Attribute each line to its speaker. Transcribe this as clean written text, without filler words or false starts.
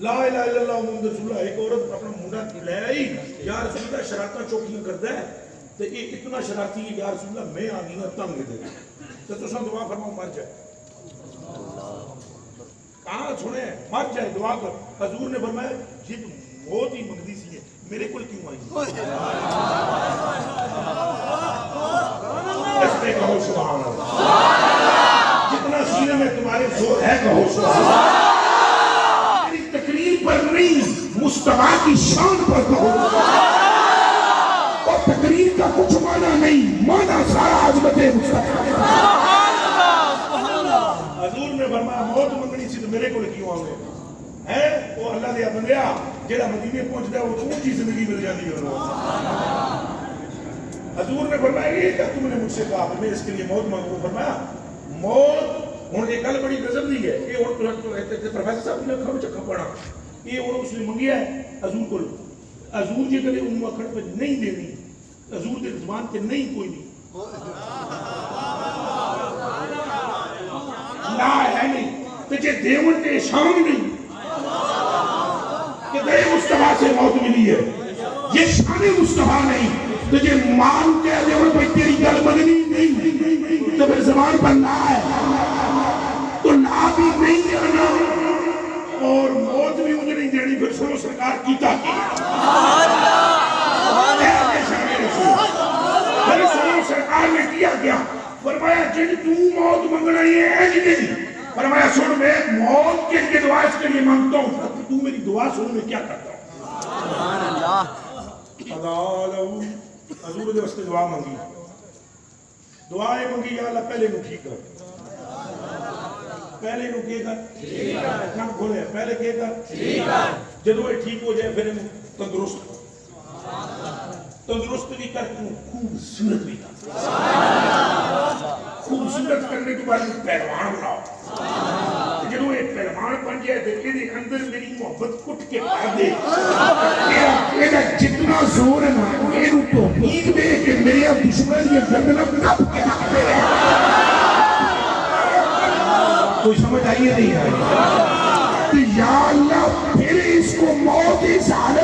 Speaker 1: لا الہ الا اللہ محمد رسول اللہ. ایک عورت اپنا منڈا لے آئی, یا رسول اللہ شرارتاں چوکیاں کردا ہے تو یہ اتنا شرارتی ہے, یا رسول اللہ میں آ گئی ہوں تنگ دے تو تساں دعا فرماؤ مر جائے. کہاں سنے مر جائے دعا کر. حضور نے فرمایا جب موت ہی منگتی سی ہے میرے کو کیوں آئی؟ اس پہ کہو سبحان اللہ. جتنا سینے میں تمہارے زور ہے کہو سبحان اللہ. میری تقریر پر نہیں مصطفیٰ کی شان پر کہو. اور تقریر کا کچھ معنی نہیں, معنی سارا عظمت مصطفیٰ. حضور نے فرمایا موت منگنی سی تو میرے کو کیوں آؤ گے؟ ہے وہ اللہ دیا بندیا جیڑا مدینے پہنچتا ہے وہ تو اونچی زندگی مل جاتی ہے. حضور نے فرمایا یہ کیا تم نے مجھ سے کہا میں اس کے لیے موت مانگوں. فرمایا موت ہوں ایک گل بڑی غضب دی ہے. یہ پروفیسر صاحب نے کھڑو چکھا پڑھا یہ ہوں اس نے منگیا ہے حضور کو. حضور جی کدے انہوں اکھڑ پہ نہیں دینی, حضور کے زبان تے نہیں کوئی نہیں لا ہے نہیں تجھے دیون کے شان نہیں کہ دے مصطفیٰ سے موت ملی ہے. یہ شان مصطفیٰ نہیں. تجھے مان کے دیون پہ تیری گل مننی نہیں تو پھر زبان پر لا ہے تو لا بھی نہیں آنا اور موت بھی مجھے نہیں دینی. پھر سنو سرکار کیتا کی پھر سنو سرکار نے کیا کیا. فرمایا جن تو موت منگنا یہ ہے کہ نہیں. فرمایا سن میں موت کے لیے دعا اس کے لیے مانگتا ہوں تو میری دعا سن میں کیا کرتا ہوں. سبحان اللہ. حضور نے اس نے دعا مانگی. دعائیں منگی یا اللہ پہلے نو ٹھیک کر. پہلے نو کیے کر کام کھولے پہلے کیے کر جدو یہ ٹھیک ہو جائے پھر تندرست بھی کر خوبصورت بھی کر. خوبصورت کرنے کے بعد پہلوان بناؤ. جدو یہ پہلوان بن جائے تو یہ اندر میری محبت کٹ کے پڑ دے. جتنا زور ہے نا یہ توفیق دے کہ میرے دشمن یہ گردنہ کب کے آتے رہے. کوئی سمجھ آئیے نہیں آئی. یا اللہ پھر اس کو موت ہی سالے